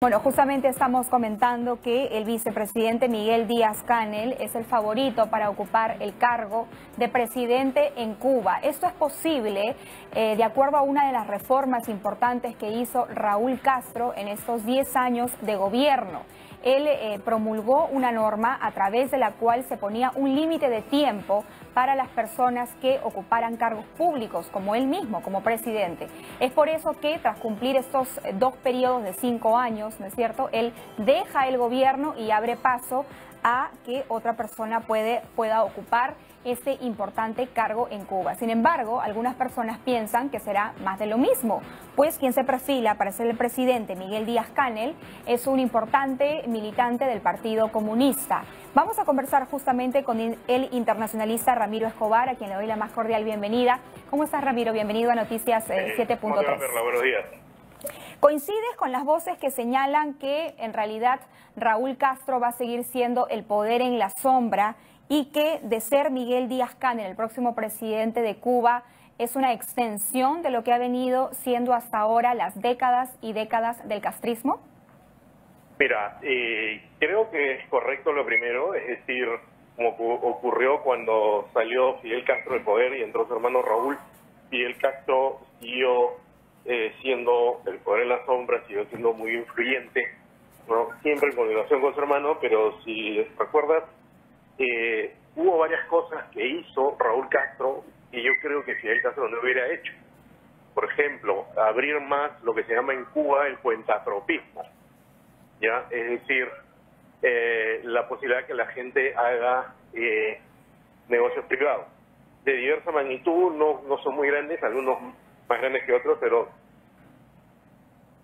Bueno, justamente estamos comentando que el vicepresidente Miguel Díaz-Canel es el favorito para ocupar el cargo de presidente en Cuba. Esto es posible de acuerdo a una de las reformas importantes que hizo Raúl Castro en estos 10 años de gobierno. Él promulgó una norma a través de la cual se ponía un límite de tiempo para las personas que ocuparan cargos públicos, como él mismo, como presidente. Es por eso que tras cumplir estos 2 periodos de 5 años, ¿no es cierto?, él deja el gobierno y abre paso a que otra persona pueda ocupar este importante cargo en Cuba. Sin embargo, algunas personas piensan que será más de lo mismo, pues quien se perfila para ser el presidente, Miguel Díaz-Canel, es un importante militante del Partido Comunista. Vamos a conversar justamente con el internacionalista Ramiro Escobar, a quien le doy la más cordial bienvenida. ¿Cómo estás, Ramiro? Bienvenido a Noticias 7.3. Buenos días. ¿Coincides con las voces que señalan que en realidad Raúl Castro va a seguir siendo el poder en la sombra y que de ser Miguel Díaz-Canel el próximo presidente de Cuba es una extensión de lo que ha venido siendo hasta ahora las décadas y décadas del castrismo? Mira, creo que es correcto lo primero, es decir, como ocurrió cuando salió Fidel Castro del poder y entró su hermano Raúl. Fidel Castro siguió siendo el poder en la sombra, siguió siendo muy influyente, ¿no? Siempre en coordinación con su hermano, pero si recuerdas, hubo varias cosas que hizo Raúl Castro que yo creo que Fidel Castro no hubiera hecho. Por ejemplo, abrir más lo que se llama en Cuba el cuentapropismo, ¿ya? Es decir, la posibilidad de que la gente haga negocios privados de diversa magnitud, no son muy grandes, algunos más grandes que otros, pero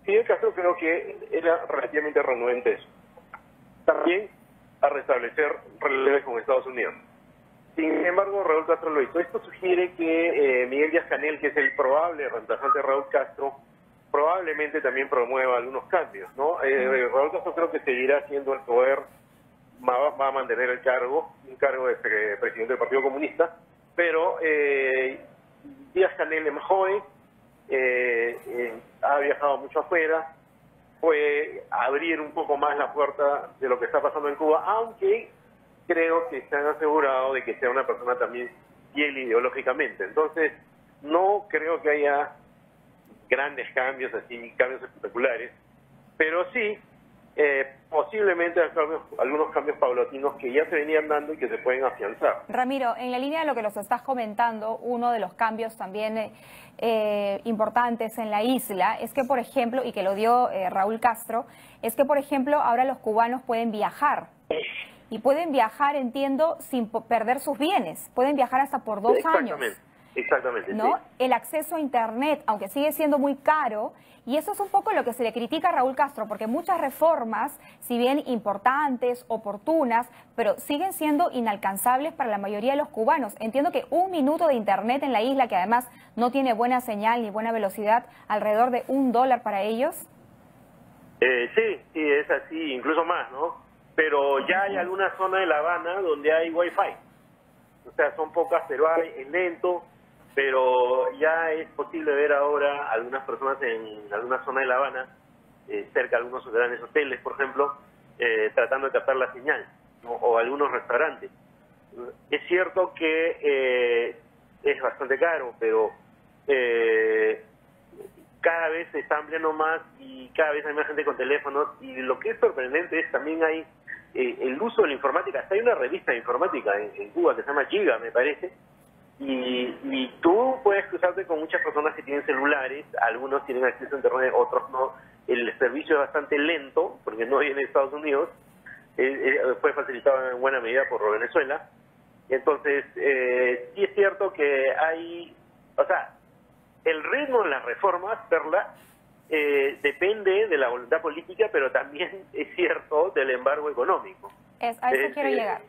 Fidel Castro creo que era relativamente renuente a eso. También a restablecer relaciones con Estados Unidos. Sin embargo, Raúl Castro lo hizo. Esto sugiere que Miguel Díaz-Canel, que es el probable reemplazante de Raúl Castro, probablemente también promueva algunos cambios, ¿no? Raúl Castro creo que seguirá siendo el poder, va a mantener el cargo, un cargo de presidente del Partido Comunista, pero Díaz-Canel es más joven, ha viajado mucho afuera, puede abrir un poco más la puerta de lo que está pasando en Cuba, aunque creo que se han asegurado de que sea una persona también fiel ideológicamente. Entonces, no creo que haya grandes cambios, así cambios espectaculares, pero sí, posiblemente algunos cambios paulatinos que ya se venían dando y que se pueden afianzar. Ramiro, en la línea de lo que nos estás comentando, uno de los cambios también importantes en la isla es que, por ejemplo, y que lo dio Raúl Castro, es que, por ejemplo, ahora los cubanos pueden viajar. Y pueden viajar, entiendo, sin perder sus bienes. Pueden viajar hasta por 2 años. Exactamente, ¿no? Sí. El acceso a Internet, aunque sigue siendo muy caro, y eso es un poco lo que se le critica a Raúl Castro, porque muchas reformas, si bien importantes, oportunas, pero siguen siendo inalcanzables para la mayoría de los cubanos. Entiendo que 1 minuto de Internet en la isla, que además no tiene buena señal ni buena velocidad, alrededor de $1 para ellos. Sí, es así, incluso más, ¿no? Pero ya hay alguna zona de La Habana donde hay Wi-Fi. O sea, son pocas, pero es lento. Pero ya es posible ver ahora algunas personas en alguna zona de La Habana, cerca de algunos grandes hoteles, por ejemplo, tratando de captar la señal, ¿no? O algunos restaurantes. Es cierto que es bastante caro, pero cada vez se está ampliando más y cada vez hay más gente con teléfonos. Y lo que es sorprendente es también hay el uso de la informática. Hasta hay una revista de informática en Cuba que se llama Giga, me parece. Y tú puedes cruzarte con muchas personas que tienen celulares, algunos tienen acceso a Internet, otros no. El servicio es bastante lento, porque no hay en Estados Unidos, fue facilitado en buena medida por Venezuela. Entonces, sí es cierto que hay, o sea, el ritmo de las reformas, Perla, depende de la voluntad política, pero también es cierto del embargo económico. A eso quiero llegar.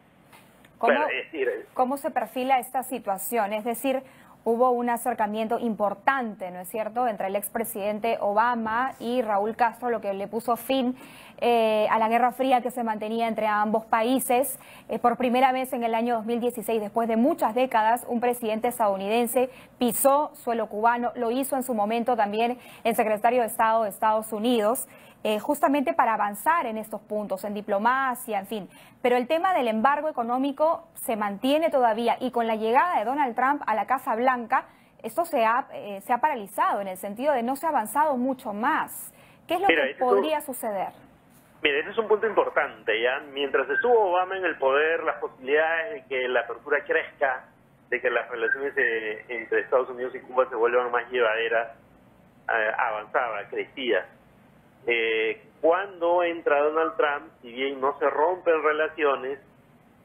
¿Cómo se perfila esta situación? Es decir, hubo un acercamiento importante, ¿no es cierto?, entre el expresidente Obama y Raúl Castro, lo que le puso fin a la Guerra Fría que se mantenía entre ambos países. Por primera vez en el año 2016, después de muchas décadas, un presidente estadounidense pisó suelo cubano, lo hizo en su momento también el secretario de Estado de Estados Unidos. justamente para avanzar en estos puntos, en diplomacia, en fin. Pero el tema del embargo económico se mantiene todavía y con la llegada de Donald Trump a la Casa Blanca, esto se ha paralizado en el sentido de no se ha avanzado mucho más. ¿Qué es lo que podría suceder? Mira, ese es un punto importante, ¿ya? Mientras estuvo Obama en el poder, las posibilidades de que la apertura crezca, de que las relaciones entre Estados Unidos y Cuba se vuelvan más llevaderas, avanzaba, crecía. Cuando entra Donald Trump, si bien no se rompen relaciones,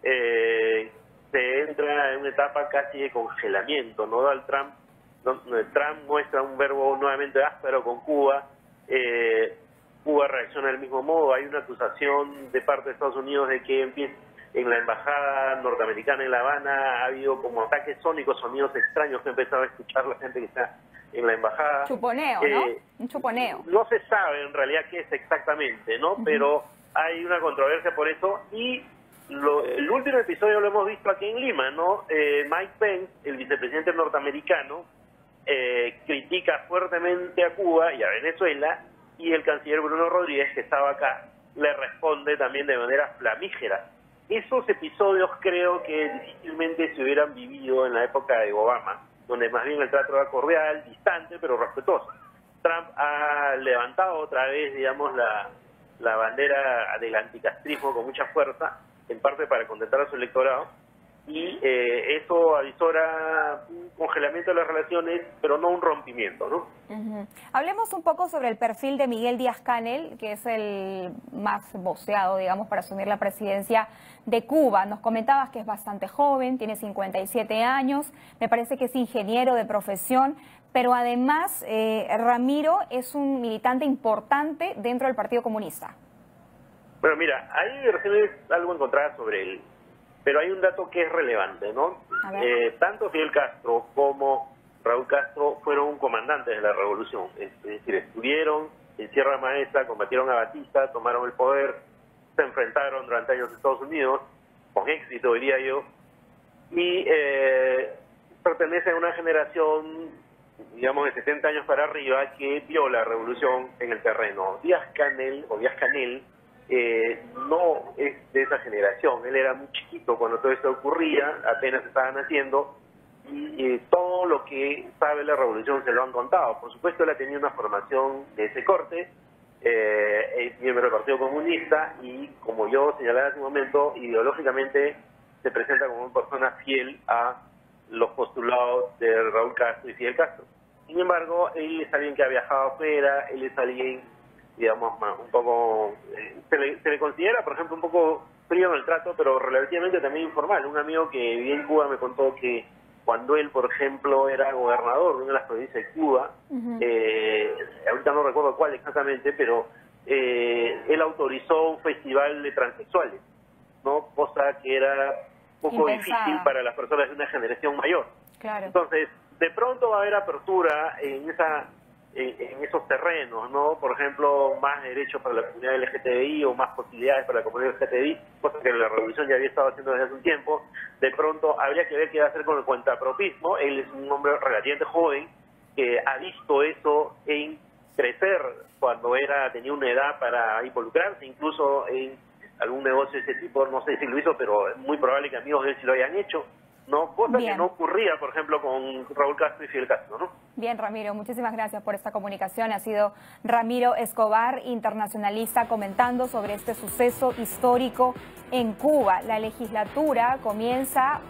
se entra en una etapa casi de congelamiento, ¿no? Trump muestra un verbo nuevamente áspero con Cuba, Cuba reacciona del mismo modo. Hay una acusación de parte de Estados Unidos de que en la embajada norteamericana en La Habana ha habido como ataques sónicos, sonidos extraños que ha empezado a escuchar la gente que está en la embajada. Chuponeo, ¿no? Un chuponeo. No se sabe en realidad qué es exactamente, ¿no? Pero hay una controversia por eso y el último episodio lo hemos visto aquí en Lima, ¿no? Mike Pence, el vicepresidente norteamericano, critica fuertemente a Cuba y a Venezuela, y el canciller Bruno Rodríguez, que estaba acá, le responde también de manera flamígera. Esos episodios creo que difícilmente se hubieran vivido en la época de Obama, donde más bien el trato era cordial, distante, pero respetuoso. Trump ha levantado otra vez, digamos, la bandera del anticastrismo con mucha fuerza, en parte para contentar a su electorado, y eso avisora un congelamiento de las relaciones, pero no un rompimiento, ¿no? Hablemos un poco sobre el perfil de Miguel Díaz-Canel, que es el más voceado, digamos, para asumir la presidencia de Cuba. Nos comentabas que es bastante joven, tiene 57 años, me parece que es ingeniero de profesión, pero además Ramiro es un militante importante dentro del Partido Comunista. Bueno, mira, hay versiones algo encontradas sobre él, pero hay un dato que es relevante, ¿no? Tanto Fidel Castro como Raúl Castro fueron comandantes de la revolución, es decir, estuvieron en Sierra Maestra, combatieron a Batista, tomaron el poder, se enfrentaron durante años a Estados Unidos, con éxito diría yo, y pertenece a una generación, digamos, de 70 años para arriba que vio la revolución en el terreno. Díaz-Canel no es de esa generación, él era muy chiquito cuando todo esto ocurría, apenas estaban haciendo, y todo lo que sabe la revolución se lo han contado. Por supuesto, él ha tenido una formación de ese corte, es miembro del Partido Comunista y, como yo señalaba hace un momento, ideológicamente se presenta como una persona fiel a los postulados de Raúl Castro y Fidel Castro. Sin embargo, él es alguien que ha viajado afuera, él es alguien, digamos, un poco, se le considera, por ejemplo, un poco frío en el trato, pero relativamente también informal. Un amigo que vivía en Cuba me contó que cuando él, por ejemplo, era gobernador de una de las provincias de Cuba, ahorita no recuerdo cuál exactamente, pero él autorizó un festival de transexuales, ¿no? Cosa que era un poco difícil para las personas de una generación mayor. Claro. Entonces, de pronto va a haber apertura en esos terrenos, ¿no? Por ejemplo, más derechos para la comunidad LGTBI o más posibilidades para la comunidad LGTBI, cosa que la revolución ya había estado haciendo desde hace un tiempo. De pronto habría que ver qué va a hacer con el cuentapropismo. Él es un hombre relativamente joven que ha visto eso en crecer cuando tenía una edad para involucrarse, incluso en algún negocio de ese tipo. No sé si lo hizo, pero es muy probable que amigos de él sí lo hayan hecho, ¿no? Cosa que no ocurría, por ejemplo, con Raúl Castro y Fidel Castro, ¿no? Bien, Ramiro, muchísimas gracias por esta comunicación. Ha sido Ramiro Escobar, internacionalista, comentando sobre este suceso histórico en Cuba. La legislatura comienza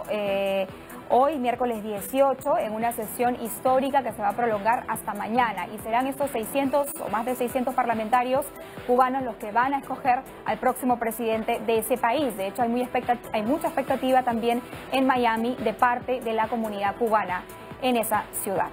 hoy, miércoles 18, en una sesión histórica que se va a prolongar hasta mañana. Y serán estos 600 o más de 600 parlamentarios cubanos los que van a escoger al próximo presidente de ese país. De hecho, hay mucha expectativa también en Miami de parte de la comunidad cubana en esa ciudad.